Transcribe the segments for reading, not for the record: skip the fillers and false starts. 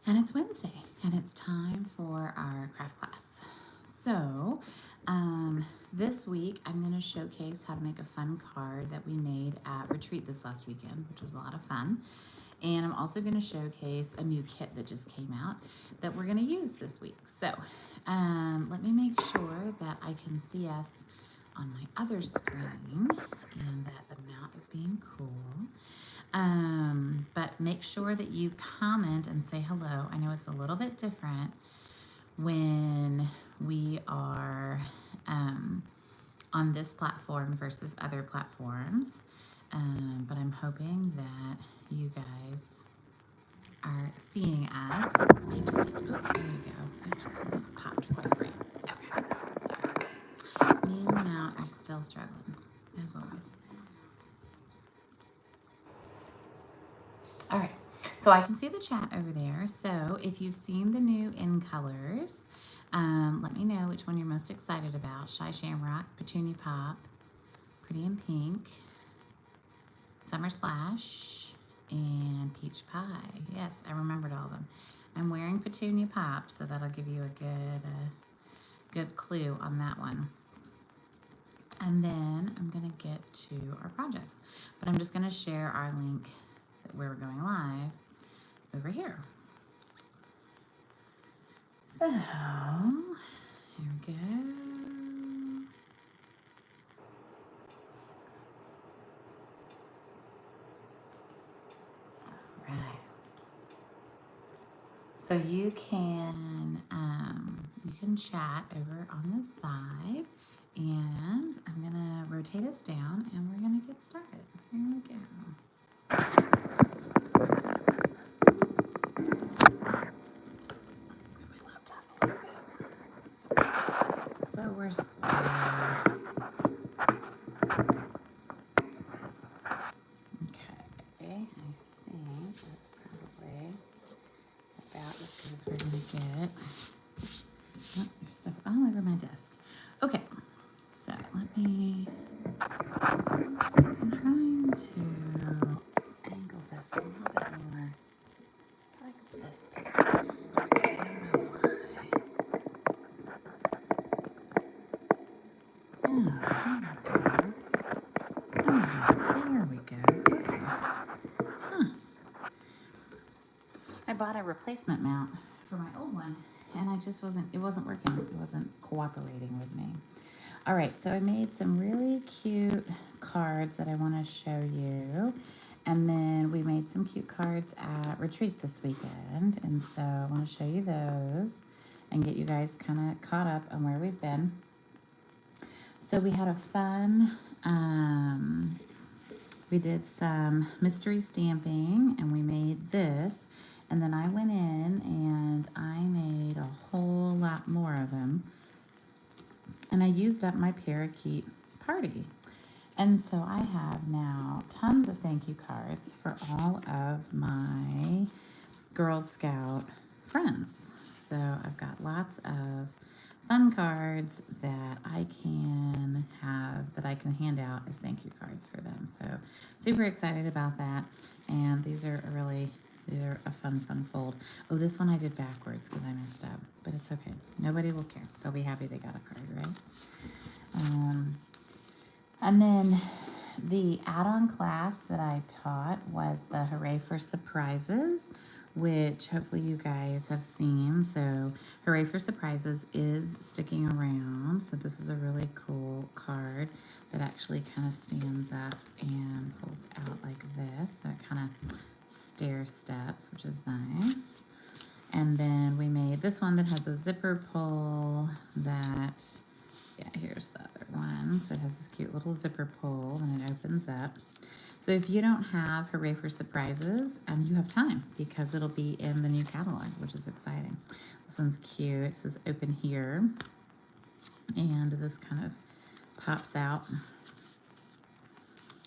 And it's Wednesday, and it's time for our craft class. So, this week I'm going to showcase how to make a fun card that we made at retreat this last weekend, which was a lot of fun. And I'm also going to showcase a new kit that just came out that we're going to use this week. So, let me make sure that I can see us on my other screen and that the mount is being cool. But make sure that you comment and say hello. I know it's a little bit different when we are on this platform versus other platforms. But I'm hoping that you guys are seeing us. Let me just, oh, there you go. It just wasn't popped quite right. Okay, sorry. Me and the mount are still struggling, as always. All right, so I can see the chat over there. So if you've seen the new in colors, let me know which one you're most excited about. Shy Shamrock, Petunia Pop, Pretty in Pink, Summer Splash, and Peach Pie. Yes, I remembered all of them. I'm wearing Petunia Pop, so that'll give you a good clue on that one. And then I'm gonna get to our projects, but I'm just gonna share our link where we're going live over here. So, here we go. All right. So you can chat over on this side, and I'm gonna rotate us down, and we're gonna get started. Here we go. My laptop a little bit. So we're square. Okay, I think that's probably about as good as we're gonna get. Oh, there's stuff all over my desk. Okay, so let me, I'm trying to angle this a little bit more. I like this piece is stuck. I don't know why. Oh, there we go. Okay. Huh. I bought a replacement mount for my old one, and it wasn't working. It wasn't cooperating with me. All right, so I made some really cute cards that I want to show you. And then we made some cute cards at retreat this weekend. And so I want to show you those and get you guys kind of caught up on where we've been. So we had a fun, we did some mystery stamping, and we made this. And then I went in and I made a whole lot more of them. And I used up my parakeet party. And so I have now tons of thank you cards for all of my Girl Scout friends. So I've got lots of fun cards that I can hand out as thank you cards for them. So super excited about that. And these are a fun fold. Oh, this one I did backwards because I messed up, but it's okay. Nobody will care. They'll be happy they got a card, right? And then the add-on class that I taught was the Hooray for Surprises, which hopefully you guys have seen. So Hooray for Surprises is sticking around. So this is a really cool card that actually kind of stands up and folds out like this. So it kind of stair steps, which is nice. And then we made this one that has a zipper pull that, yeah, here's the other one. So it has this cute little zipper pull and it opens up. So if you don't have Hooray for Surprises, you have time because it'll be in the new catalog, which is exciting. This one's cute. It says open here. And this kind of pops out.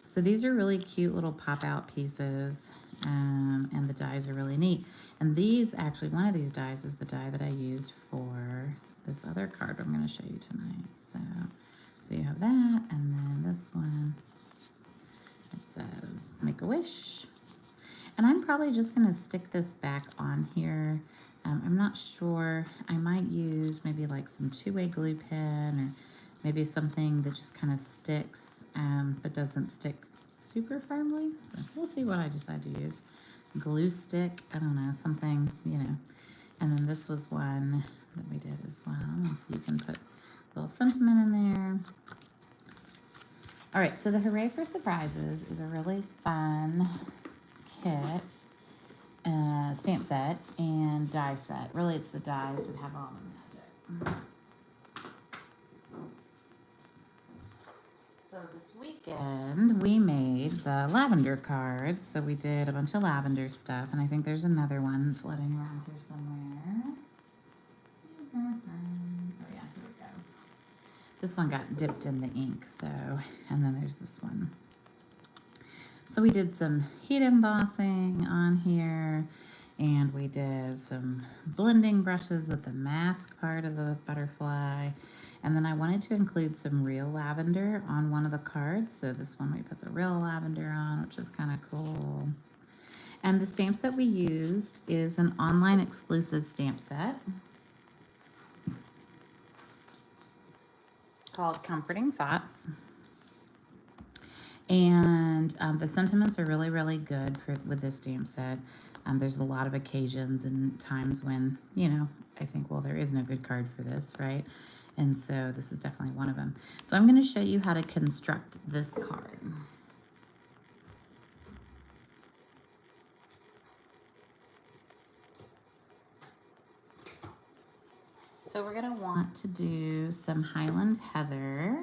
So these are really cute little pop out pieces. And the dies are really neat. And these, actually, one of these dies is the die that I used for this other card I'm going to show you tonight. So you have that, and then this one, it says make a wish. And I'm probably just gonna stick this back on here. I'm not sure. I might use maybe like some two-way glue pen or maybe something that just kind of sticks but doesn't stick super firmly. So we'll see what I decide to use. Glue stick, I don't know, something, you know. And then this was one that we did as well. So you can put a little sentiment in there. All right, so the Hooray for Surprises is a really fun kit, stamp set and die set. Really, it's the dies that have all the magic. So this weekend, we made the lavender cards. So we did a bunch of lavender stuff, and I think there's another one floating around here somewhere. Oh yeah, here we go. This one got dipped in the ink, so, and then there's this one. So we did some heat embossing on here, and we did some blending brushes with the mask part of the butterfly. And then I wanted to include some real lavender on one of the cards. So this one we put the real lavender on, which is kind of cool. And the stamp set we used is an online exclusive stamp set called Comforting Thoughts. And the sentiments are really, really good with this stamp set. There's a lot of occasions and times when, you know, I think, well, there is no good card for this, right? And so this is definitely one of them. So I'm going to show you how to construct this card. So we're going to want to do some Highland Heather.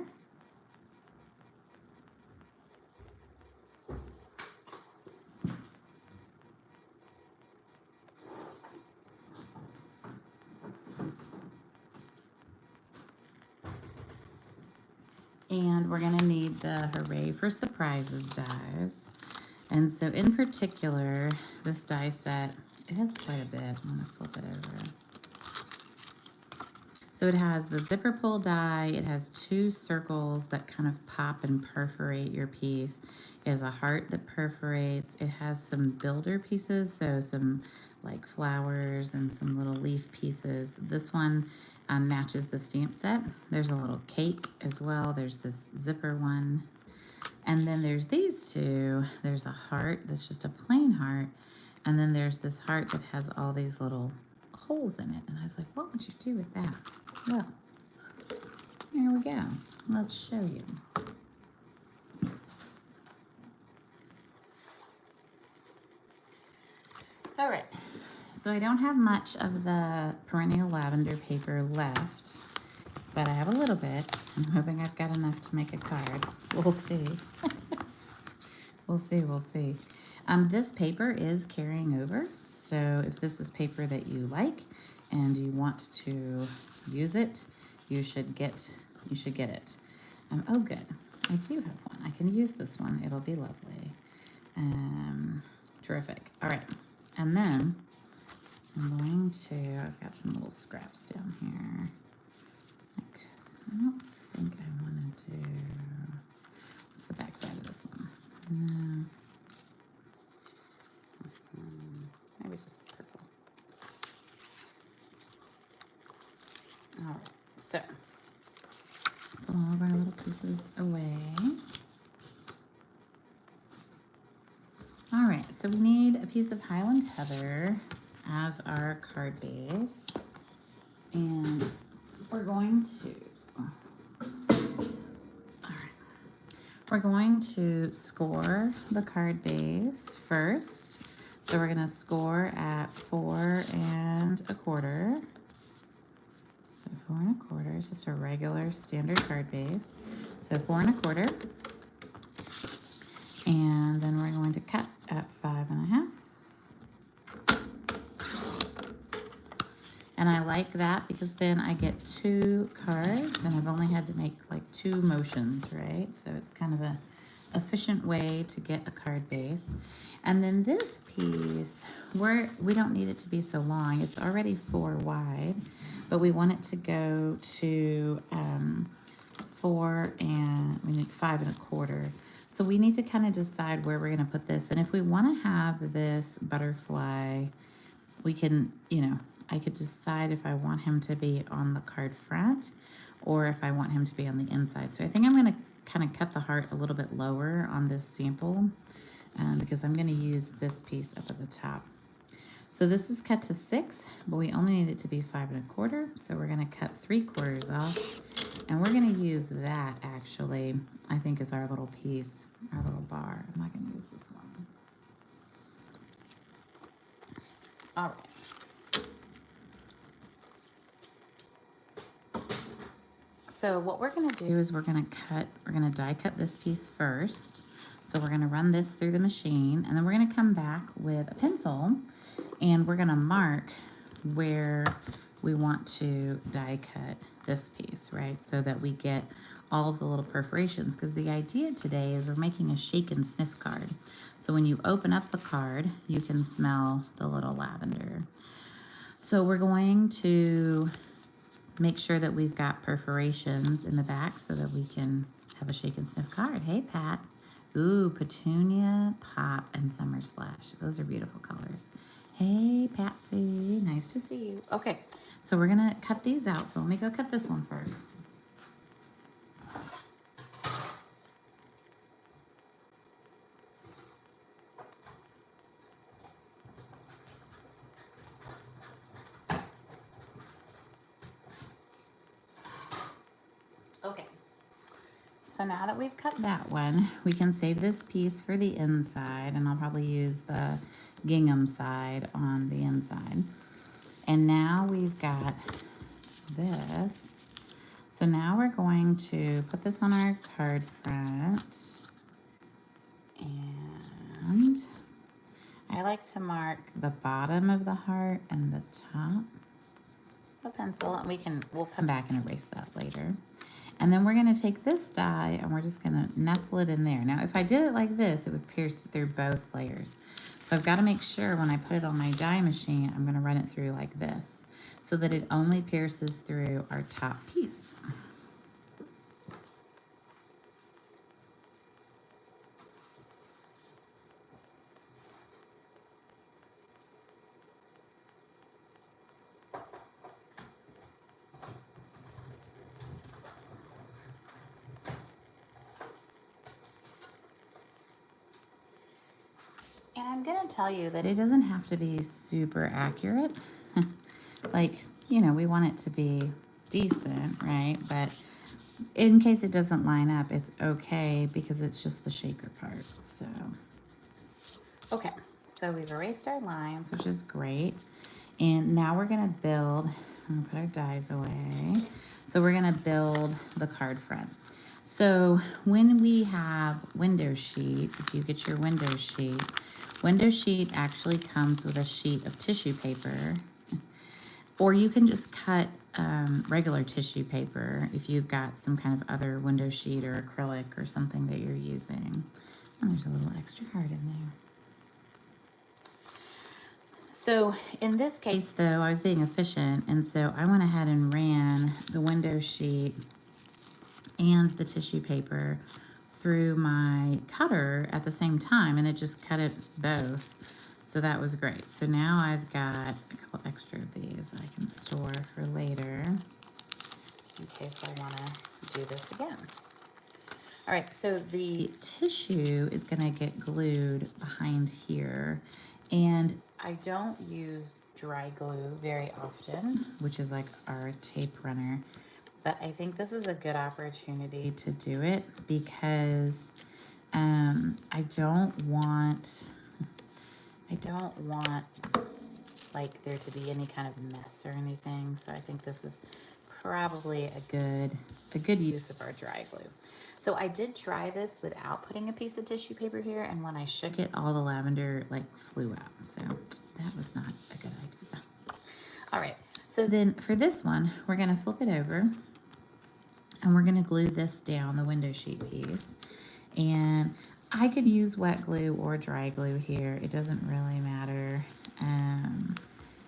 And we're going to need the Hooray for Surprises dies. And so in particular, this die set, it has quite a bit. I'm going to flip it over. So it has the zipper pull die. It has two circles that kind of pop and perforate your piece. It has a heart that perforates. It has some builder pieces, so some like flowers and some little leaf pieces. This one matches the stamp set. There's a little cake as well. There's this zipper one. And then there's these two. There's a heart that's just a plain heart. And then there's this heart that has all these little holes in it. And I was like, what would you do with that? Well, here we go. Let's show you. All right. So I don't have much of the Perennial lavender paper left, but I have a little bit. I'm hoping I've got enough to make a card. We'll see. We'll see, we'll see. This paper is carrying over, so if this is paper that you like and you want to use it, you should get it. Oh, good. I do have one. I can use this one. It'll be lovely. Terrific. All right. And then I'm going to, I've got some little scraps down here. I don't think I want to do, what's the back side of this one? No. Maybe just purple. All right, so put all of our little pieces away. All right, so we need a piece of Highland Heather as our card base, and we're going to, we're going to score the card base first. So we're gonna score at 4 1/4. So 4 1/4 is just a regular standard card base. So 4 1/4. And then we're going to cut at 5 1/2. And I like that because then I get 2 cards and I've only had to make like 2 motions, right? So it's kind of a efficient way to get a card base. And then this piece, we don't need it to be so long. It's already 4 wide, but we want it to go to 4 and we need 5 1/4. So we need to kind of decide where we're going to put this. And if we want to have this butterfly, we can, you know, I could decide if I want him to be on the card front or if I want him to be on the inside. So I think I'm going to kind of cut the heart a little bit lower on this sample because I'm going to use this piece up at the top. So this is cut to 6, but we only need it to be 5 1/4. So we're going to cut 3/4 off, and we're going to use that actually, I think, as our little piece, our little bar. I'm not going to use this one. All right. So what we're going to do is we're going to die cut this piece first. So we're going to run this through the machine, and then we're going to come back with a pencil, and we're going to mark where we want to die cut this piece, right? So that we get all of the little perforations, because the idea today is we're making a shake and sniff card. So when you open up the card, you can smell the little lavender. So we're going to make sure that we've got perforations in the back so that we can have a shake and sniff card. Hey, Pat. Ooh, Petunia, Pop, and Summer Splash. Those are beautiful colors. Hey, Patsy. Nice to see you. Okay, so we're going to cut these out. So let me go cut this one first. Okay. So now that we've cut that one, we can save this piece for the inside, and I'll probably use the gingham side on the inside. And now we've got this. So now we're going to put this on our card front. And I like to mark the bottom of the heart and the top with a pencil, and we'll come back and erase that later. And then we're going to take this die and we're just going to nestle it in there. Now, if I did it like this, it would pierce through both layers. So I've got to make sure when I put it on my die machine, I'm going to run it through like this so that it only pierces through our top piece. And I'm going to tell you that it doesn't have to be super accurate. Like, you know, we want it to be decent, right? But in case it doesn't line up, it's okay because it's just the shaker part. So, okay. So we've erased our lines, which is great. And now we're going to build, I'm going to put our dies away. So we're going to build the card front. So when we have window sheet, if you get your window sheet actually comes with a sheet of tissue paper, or you can just cut regular tissue paper if you've got some kind of other window sheet or acrylic or something that you're using. And there's a little extra card in there. So in this case, though, I was being efficient, and so I went ahead and ran the window sheet and the tissue paper through my cutter at the same time, and it just cut it both. So that was great. So now I've got a couple extra of these I can store for later in case I want to do this again. All right, so the tissue is going to get glued behind here, and I don't use dry glue very often, which is like our tape runner. But I think this is a good opportunity to do it because I don't want like there to be any kind of mess or anything. So I think this is probably a good use of our dry glue. So I did try this without putting a piece of tissue paper here, and when I shook it, all the lavender like flew out. So that was not a good idea. All right, so then for this one, we're gonna flip it over and we're gonna glue this down, the window sheet piece. And I could use wet glue or dry glue here. It doesn't really matter.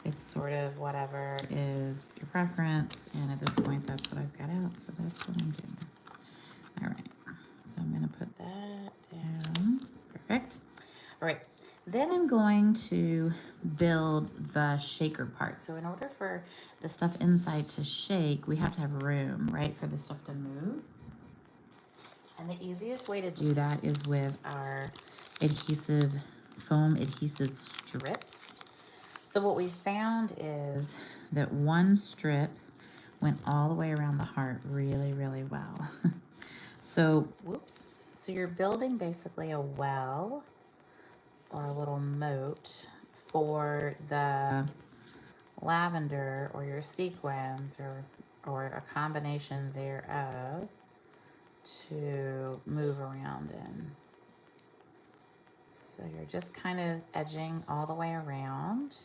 It's sort of whatever is your preference. And at this point, that's what I've got out. So that's what I'm doing. All right, so I'm gonna put that down. Perfect. All right, then I'm going to build the shaker part. So in order for the stuff inside to shake, we have to have room, right, for the stuff to move. And the easiest way to do that is with our adhesive, foam adhesive strips. So what we found is that one strip went all the way around the heart really, really well. So, whoops. So you're building basically a well or a little moat for the lavender or your sequins or a combination thereof to move around in. So you're just kind of edging all the way around.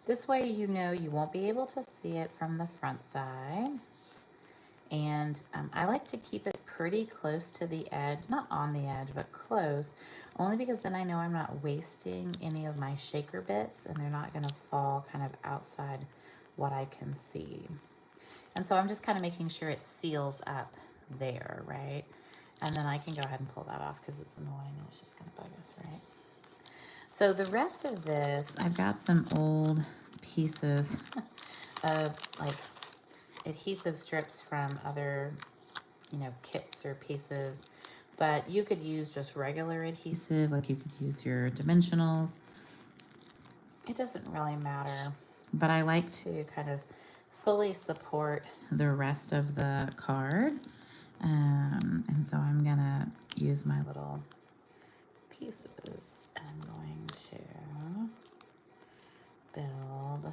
This way you know you won't be able to see it from the front side. And I like to keep it pretty close to the edge, not on the edge, but close, only because then I know I'm not wasting any of my shaker bits and they're not gonna fall kind of outside what I can see. And so I'm just kind of making sure it seals up there, right? And then I can go ahead and pull that off because it's annoying and it's just gonna bug us, right? So the rest of this, I've got some old pieces of like adhesive strips from other, you know, kits or pieces, but you could use just regular adhesive, like you could use your dimensionals. It doesn't really matter, but I like to kind of fully support the rest of the card. And so I'm gonna use my little pieces and I'm going to build.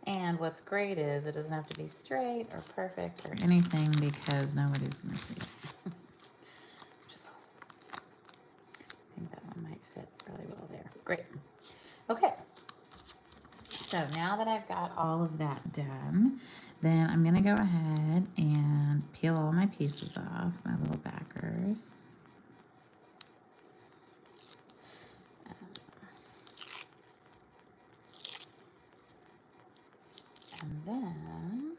And what's great is it doesn't have to be straight or perfect or anything because nobody's gonna see it, which is awesome. I think that one might fit really well there. Great. Okay. So now that I've got all of that done, then I'm gonna go ahead and peel all my pieces off, my little backers. And then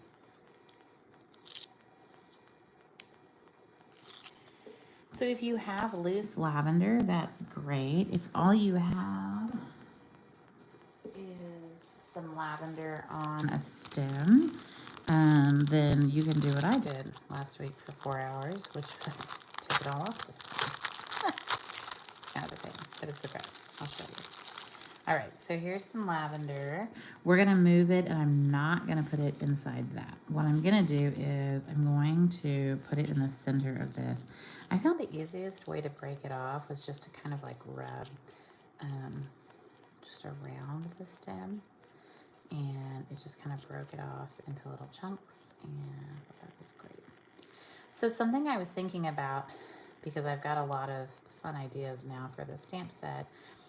so if you have loose lavender, that's great. If all you have is some lavender on a stem, then you can do what I did last week for 4 hours, which was take it all off this time. It's kind of a pain, but it's okay. I'll show you. All right, so here's some lavender. We're gonna move it and I'm not gonna put it inside that. What I'm gonna do is I'm going to put it in the center of this. I found the easiest way to break it off was just to kind of like rub just around the stem, and it just kind of broke it off into little chunks, and I thought that was great. So something I was thinking about, because I've got a lot of fun ideas now for the stamp set,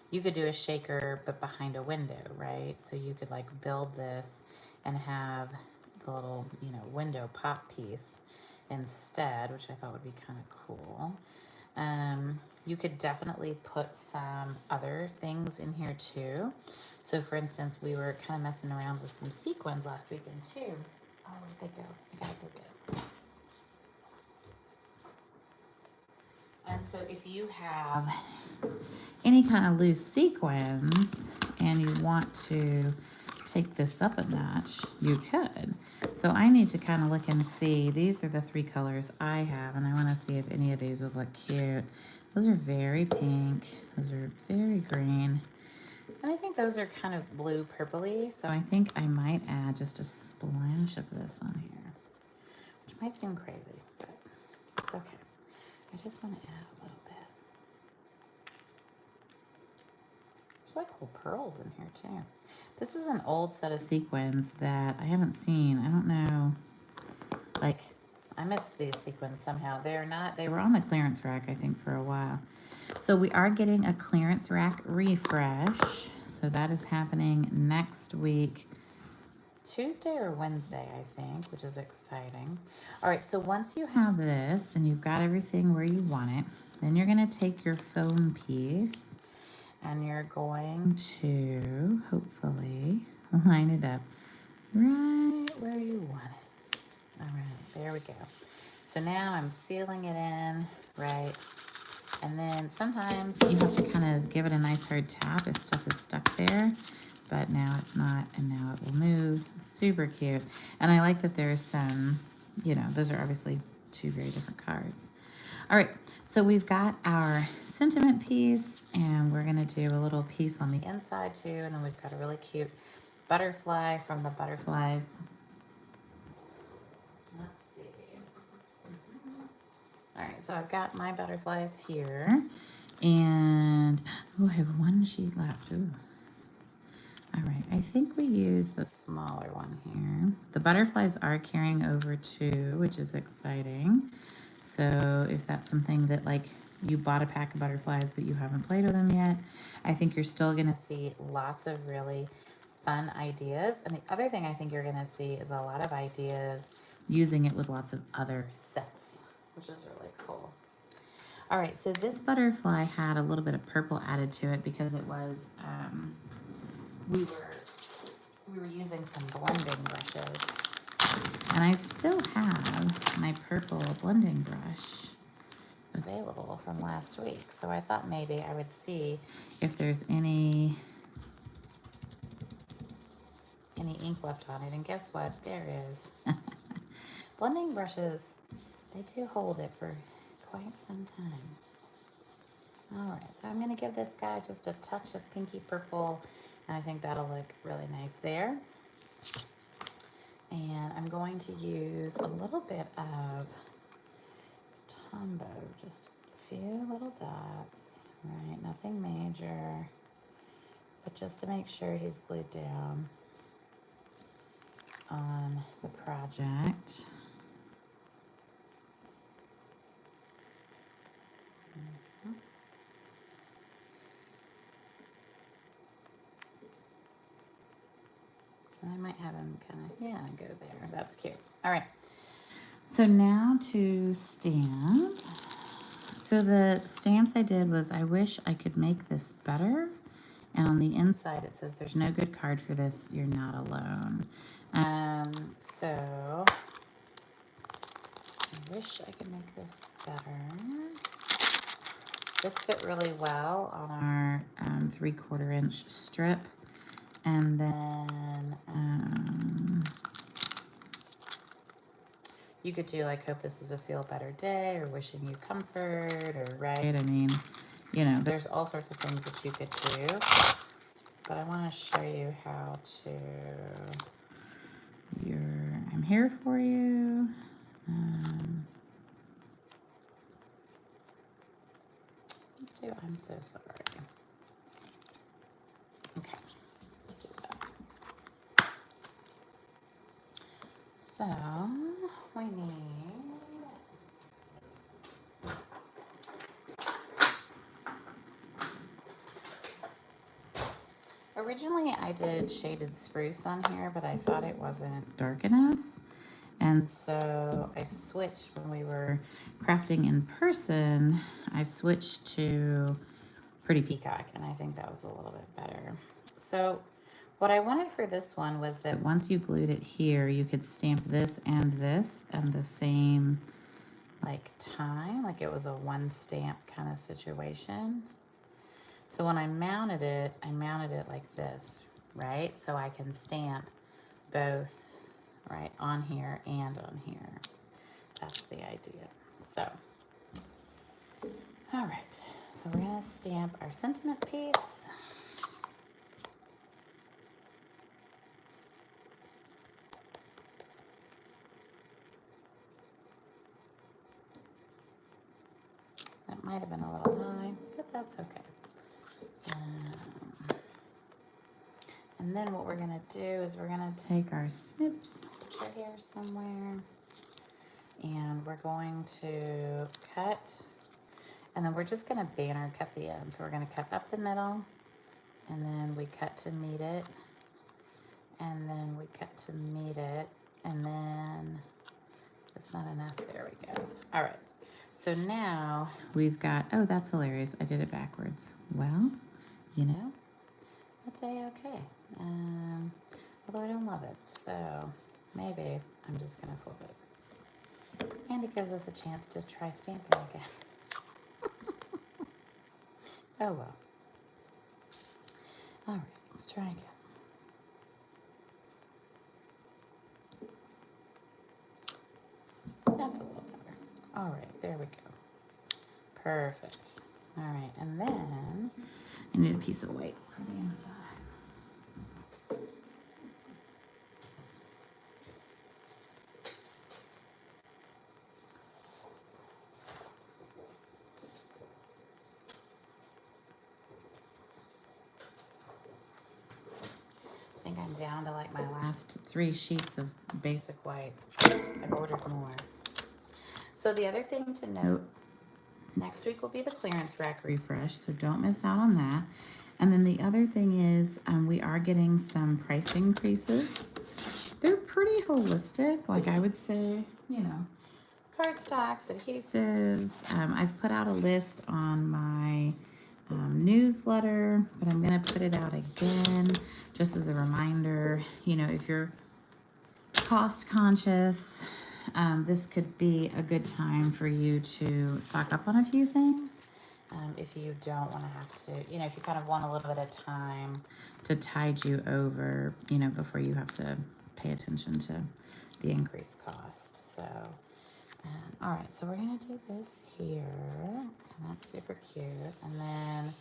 you could do a shaker but behind a window, right? So you could like build this and have the little, you know, window pop piece instead, which I thought would be kind of cool. You could definitely put some other things in here too. So for instance, we were kind of messing around with some sequins last weekend too. Oh, where'd they go? I gotta go get them. And so if you have any kind of loose sequins and you want to take this up a notch, you could. So I need to kind of look and see. These are the 3 colors I have, and I want to see if any of these would look cute. Those are very pink. Those are very green. And I think those are kind of blue purpley, so I think I might add just a splash of this on here, which might seem crazy, but it's okay. I just want to add a little bit. There's like whole pearls in here too. This is an old set of sequins that I haven't seen. I don't know, like, I missed these sequins somehow. They were on the clearance rack, I think, for a while. So we are getting a clearance rack refresh. So that is happening next week, Tuesday or Wednesday, I think, which is exciting. All right, so once you have this and you've got everything where you want it, then you're gonna take your foam piece and you're going to hopefully line it up right where you want it. All right, there we go. So now I'm sealing it in, right? And then sometimes you have to kind of give it a nice hard tap if stuff is stuck there. But now it's not, and now it will move. Super cute. And I like that there's some, you know, those are obviously two very different cards. All right, so we've got our sentiment piece, and we're gonna do a little piece on the inside too, and then we've got a really cute butterfly from the butterflies. Let's see. All right, so I've got my butterflies here, and oh, I have one sheet left. Ooh. All right, I think we use the smaller one here. The butterflies are carrying over too, which is exciting. So if that's something that like you bought a pack of butterflies but you haven't played with them yet, I think you're still gonna see lots of really fun ideas. And the other thing I think you're gonna see is a lot of ideas using it with lots of other sets, which is really cool. All right, so this butterfly had a little bit of purple added to it because it was, we were using some blending brushes. And I still have my purple blending brush available from last week. So I thought maybe I would see if there's any ink left on it. And guess what? There is. Blending brushes, they do hold it for quite some time. All right, so I'm gonna give this guy just a touch of pinky purple, and I think that'll look really nice there. And I'm going to use a little bit of Tombow, just a few little dots, right? Nothing major, but just to make sure he's glued down on the project. And I might have him kind of, yeah, go there. That's cute. All right. So now to stamp. So the stamps I did was, I wish I could make this better. And on the inside it says, there's no good card for this, you're not alone. So I wish I could make this better. This fit really well on our 3/4 inch strip. And then you could do like, hope this is a feel better day, or wishing you comfort, or right. I mean, you know, there's all sorts of things that you could do. But I want to show you how to, I'm here for you. Let's do, I'm so sorry. Okay, let's do that. So, we need, originally I did shaded spruce on here, but I thought it wasn't dark enough. And so I switched when we were crafting in person, I switched to Pretty Peacock, and I think that was a little bit better. So what I wanted for this one was that once you glued it here, you could stamp this and the same like time, like it was a one stamp kind of situation. So when I mounted it like this, right? So I can stamp both, right, on here and on here. That's the idea. So, all right. So we're gonna stamp our sentiment piece. That might have been a little high, but that's okay. And then what we're gonna do is we're gonna take our snips, which are here somewhere, and we're going to cut, and then we're just gonna banner cut the end. So we're gonna cut up the middle, and then we cut to meet it, and then we cut to meet it, and then it's not enough, there we go. All right, so now we've got, oh, that's hilarious, I did it backwards. Well, you know, that's a-okay. Although I don't love it, so maybe I'm just gonna flip it. And it gives us a chance to try stamping again. Oh well. All right, let's try again. That's a little better. All right, there we go. Perfect. All right, and then I need a piece of white for the inside. I think I'm down to like my last 3 sheets of basic white. I've ordered more. So the other thing to note, next week will be the clearance rack refresh, so don't miss out on that. And then the other thing is we are getting some price increases. They're pretty holistic, like I would say, you know, cardstocks, adhesives. I've put out a list on my newsletter, but I'm going to put it out again just as a reminder. You know, if you're cost conscious, this could be a good time for you to stock up on a few things. If you don't want to have to, you know, if you kind of want a little bit of time to tide you over, you know, before you have to pay attention to the increased cost. So, all right, so we're going to do this here, and that's super cute. And then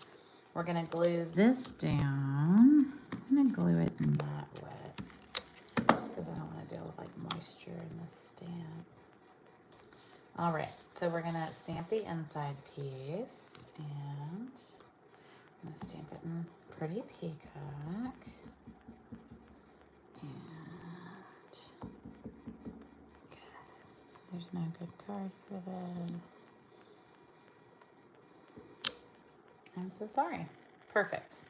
we're going to glue this down. I'm going to glue it not wet, just because I don't want to deal with like moisture in this stamp. All right, so we're gonna stamp the inside piece, and I'm gonna stamp it in Pretty Peacock. And good. There's no good card for this. I'm so sorry. Perfect.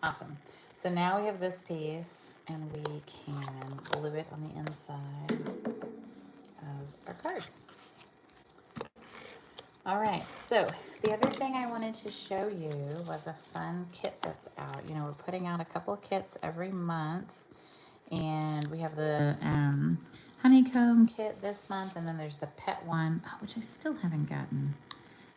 Awesome. So now we have this piece, and we can glue it on the inside of our card. All right, so the other thing I wanted to show you was a fun kit that's out. You know, we're putting out a couple of kits every month, and we have the honeycomb kit this month, and then there's the pet one, which I still haven't gotten.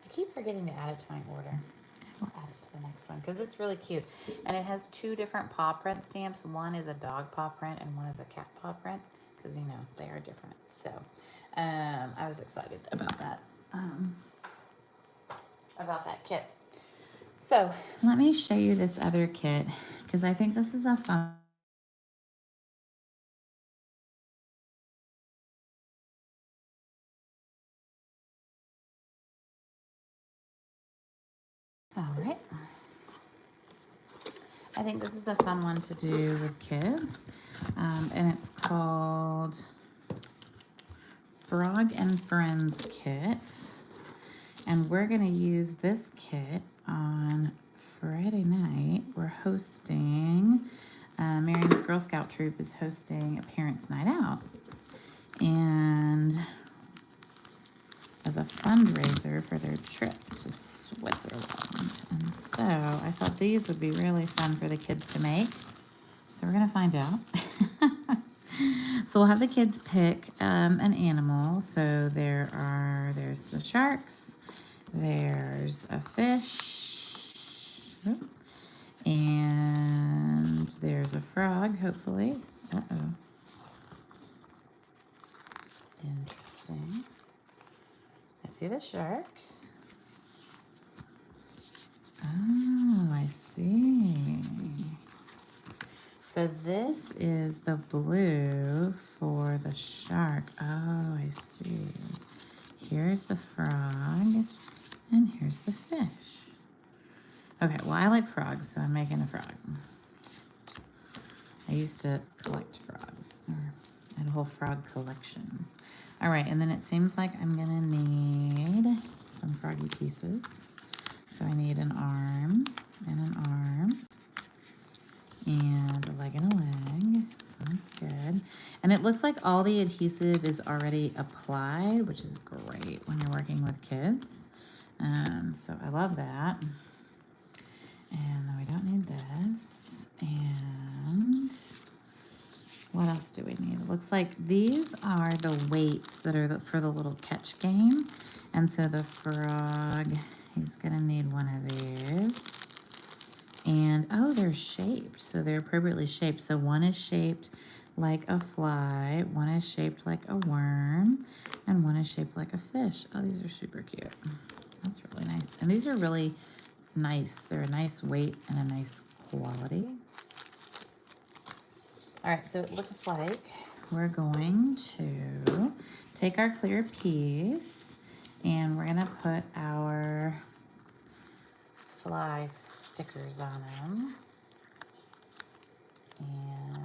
I keep forgetting to add it to my order. I will add it to the next one because it's really cute, and it has 2 different paw print stamps. One is a dog paw print, and one is a cat paw print, because, you know, they are different. So I was excited about that. About that kit. So let me show you this other kit, because I think this is a fun. All right. I think this is a fun one to do with kids, and it's called Frog and Friends Kit. And we're going to use this kit on Friday night. We're hosting, Marion's Girl Scout troop is hosting a parents' night out. And as a fundraiser for their trip to Switzerland. And so I thought these would be really fun for the kids to make. So we're going to find out. So we'll have the kids pick an animal. So there's the sharks, there's a fish, and there's a frog, hopefully. Uh-oh. Interesting. I see the shark. Oh, I see. So this is the blue for the shark. Oh, I see. Here's the frog, and here's the fish. Okay, well, I like frogs, so I'm making a frog. I used to collect frogs. I had a whole frog collection. All right, and then it seems like I'm gonna need some froggy pieces. So I need an arm and an arm, and a leg and a leg. Sounds good. And it looks like all the adhesive is already applied, which is great when you're working with kids. So I love that. And then we don't need this. And what else do we need? It looks like these are the weights that are for the little catch game. And so the frog he's gonna need one of these. And, oh, they're shaped, so they're appropriately shaped. So one is shaped like a fly, one is shaped like a worm, and one is shaped like a fish. Oh, these are super cute. That's really nice. And these are really nice. They're a nice weight and a nice quality. All right, so it looks like we're going to take our clear piece and we're gonna put our fly stickers on them. And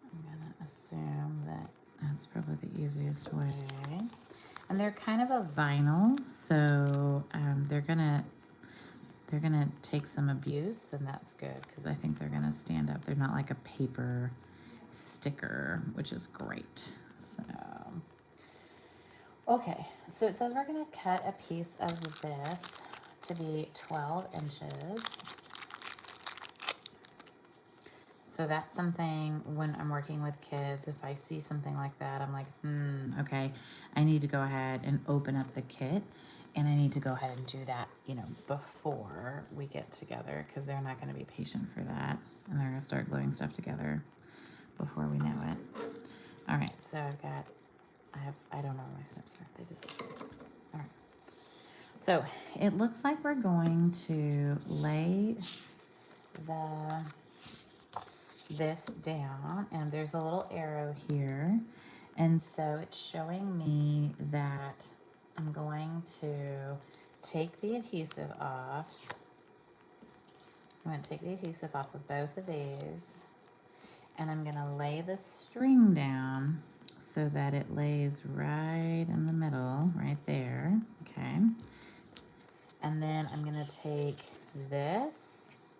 I'm gonna assume that that's probably the easiest way. And they're kind of a vinyl, so they're gonna take some abuse, and that's good because I think they're gonna stand up. They're not like a paper sticker, which is great. So, okay, so it says we're gonna cut a piece of this to be 12 inches. So that's something when I'm working with kids, if I see something like that, I'm like, okay, I need to go ahead and open up the kit, and I need to go ahead and do that, you know, before we get together, because they're not going to be patient for that, and they're going to start gluing stuff together before we know it. All right, so I don't know where my snips are. They just, all right. So it looks like we're going to lay this down, and there's a little arrow here, and so it's showing me that I'm going to take the adhesive off. I'm going to take the adhesive off of both of these, and I'm going to lay the string down so that it lays right in the middle, right there, okay? And then I'm going to take this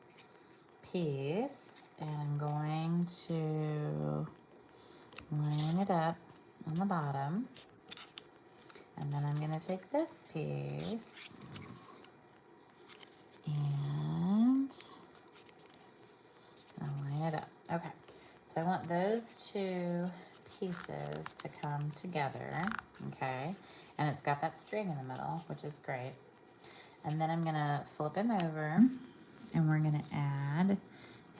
piece and I'm going to line it up on the bottom. And then I'm going to take this piece and I'll line it up. Okay, so I want those two pieces to come together, okay? And it's got that string in the middle, which is great. And then I'm going to flip him over and we're going to add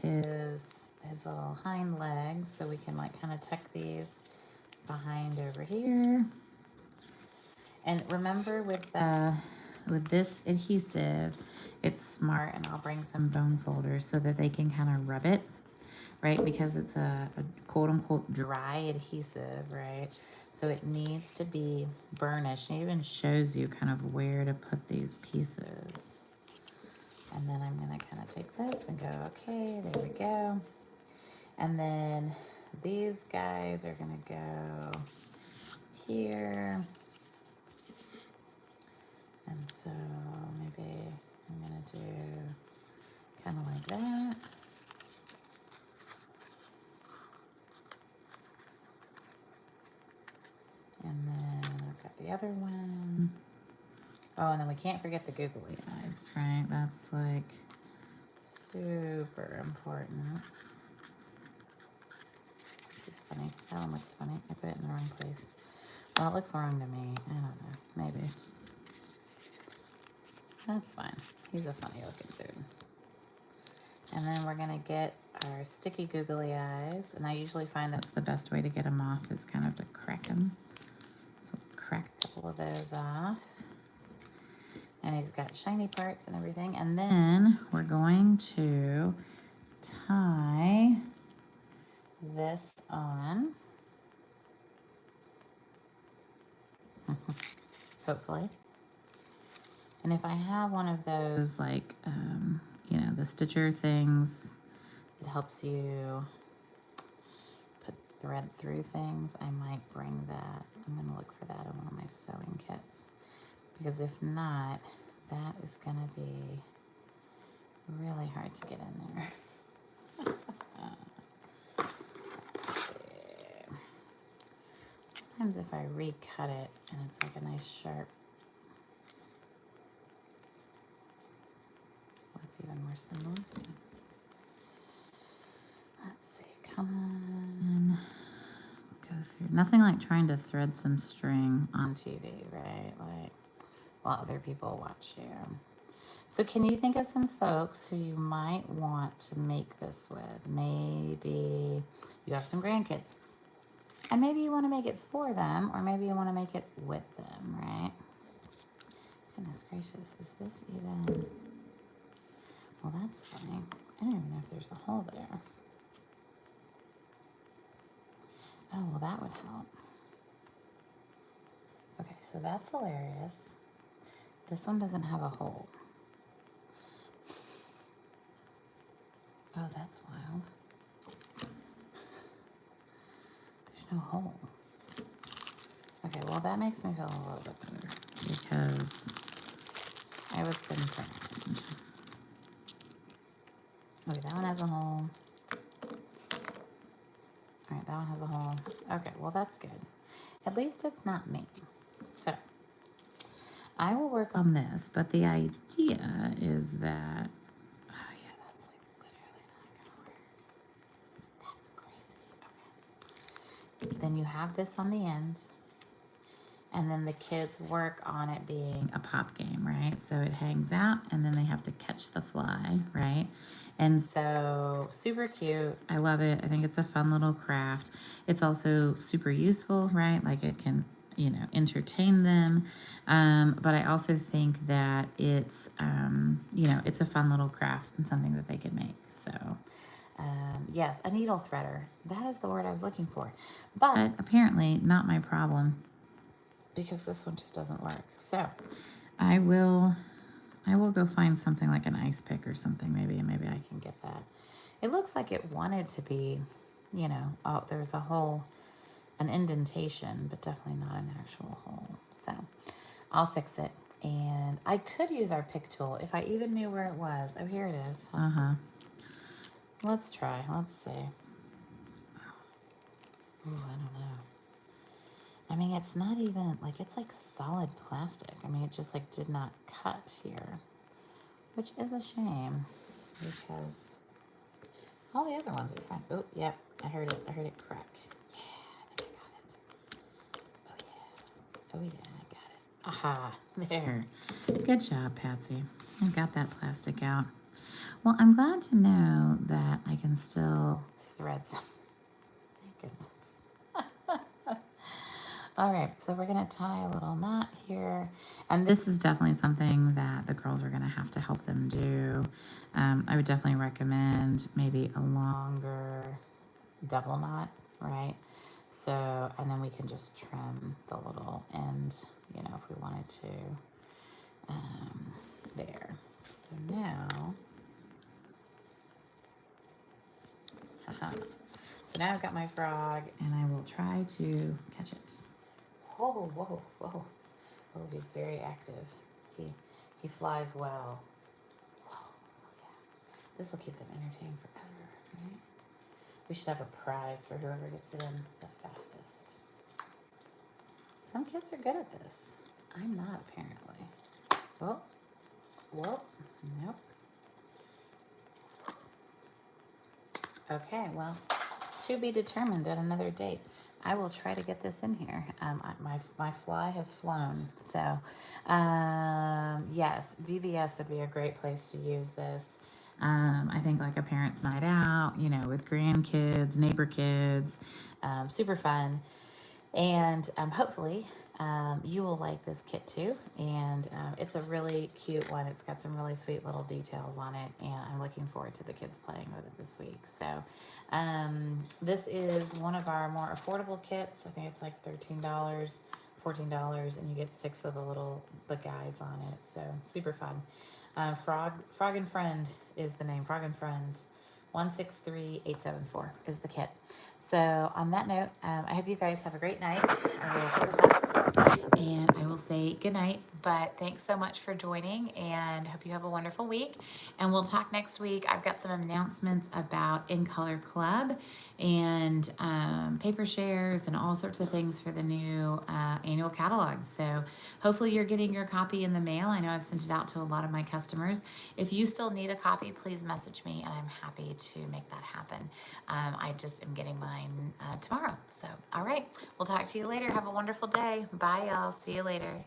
his little hind legs, so we can like kind of tuck these behind over here. And remember with this adhesive, it's smart, and I'll bring some bone folders so that they can kind of rub it, right? Because it's a quote unquote dry adhesive, right? So it needs to be burnished. It even shows you kind of where to put these pieces. And then I'm gonna kind of take this and go, okay, there we go. And then these guys are gonna go here. And so maybe I'm gonna do kind of like that. And then I've got the other one. Oh, and then we can't forget the googly eyes, right? That's like super important. This is funny. That one looks funny. I put it in the wrong place. Well, it looks wrong to me. I don't know. Maybe. That's fine. He's a funny looking dude. And then we're going to get our sticky googly eyes. And I usually find that's the best way to get them off is kind of to crack them. So crack a couple of those off. And he's got shiny parts and everything. And then we're going to tie this on. Hopefully. And if I have one of those, like, you know, the stitcher things, it helps you put thread through things, I might bring that. I'm going to look for that in one of my sewing kits. Because if not, that is going to be really hard to get in there. Let's see. Sometimes if I recut it and it's like a nice sharp, that's even worse than the last one. Let's see, come on. Go through. Nothing like trying to thread some string on TV, right? Like, while other people watch you. So can you think of some folks who you might want to make this with? Maybe you have some grandkids, and maybe you want to make it for them, or maybe you want to make it with them, right? Goodness gracious, is this even... Well, that's funny. I don't even know if there's a hole there. Oh, well, that would help. Okay, so that's hilarious. This one doesn't have a hole. Oh, that's wild. There's no hole. Okay, well, that makes me feel a little bit better because I was concerned. Okay, that one has a hole. All right, that one has a hole. Okay, well, that's good. At least it's not me. So I will work on this, but the idea is that... Oh, yeah, that's like literally not gonna work. That's crazy. Okay. Then you have this on the end, and then the kids work on it being a pop game, right? So it hangs out, and then they have to catch the fly, right? And so super cute. I love it. I think it's a fun little craft. It's also super useful, right? Like it can, you know, entertain them. But I also think that it's, you know, it's a fun little craft and something that they can make. So yes, a needle threader. That is the word I was looking for. But apparently not my problem, because this one just doesn't work. So I will go find something like an ice pick or something, maybe, and maybe I can get that. It looks like it wanted to be, you know, oh, there's a hole, an indentation, but definitely not an actual hole. So I'll fix it. And I could use our pick tool if I even knew where it was. Oh, here it is. Let's try. Let's see. Ooh, I don't know. I mean, it's not even, like, it's like solid plastic. I mean, it just, like, did not cut here, which is a shame because all the other ones are fine. Oh, yep, I heard it crack. Yeah, I think I got it. Oh, yeah, I got it. Aha, there. Good job, Patsy. I got that plastic out. Well, I'm glad to know that I can still thread some. Thank goodness. All right, so we're gonna tie a little knot here. And this is definitely something that the girls are gonna have to help them do. I would definitely recommend maybe a longer double knot, right? So, and then we can just trim the little end, you know, if we wanted to, there. So now, so now I've got my frog and I will try to catch it. Whoa, whoa, whoa. Oh, he's very active. He flies well. Whoa, yeah. This will keep them entertained forever, right? We should have a prize for whoever gets it in the fastest. Some kids are good at this. I'm not, apparently. Oh, whoa, nope. Okay, well, to be determined at another date. I will try to get this in here. My fly has flown. So, yes, VBS would be a great place to use this. I think like a parent's night out, you know, with grandkids, neighbor kids, super fun. And hopefully you will like this kit too. And it's a really cute one. It's got some really sweet little details on it. And I'm looking forward to the kids playing with it this week. So this is one of our more affordable kits. I think it's like $13, $14, and you get 6 of the guys on it. So super fun. Frog and Friend is the name. Frog and Friends. 163874 is the kit. So on that note, I hope you guys have a great night. I will put this up and I will say good night, but thanks so much for joining and hope you have a wonderful week, and we'll talk next week. I've got some announcements about In Color Club and paper shares and all sorts of things for the new annual catalog. So hopefully you're getting your copy in the mail. I know I've sent it out to a lot of my customers. If you still need a copy, please message me and I'm happy to make that happen. I just am getting mine tomorrow. So, all right, we'll talk to you later. Have a wonderful day. Bye, y'all. See you later.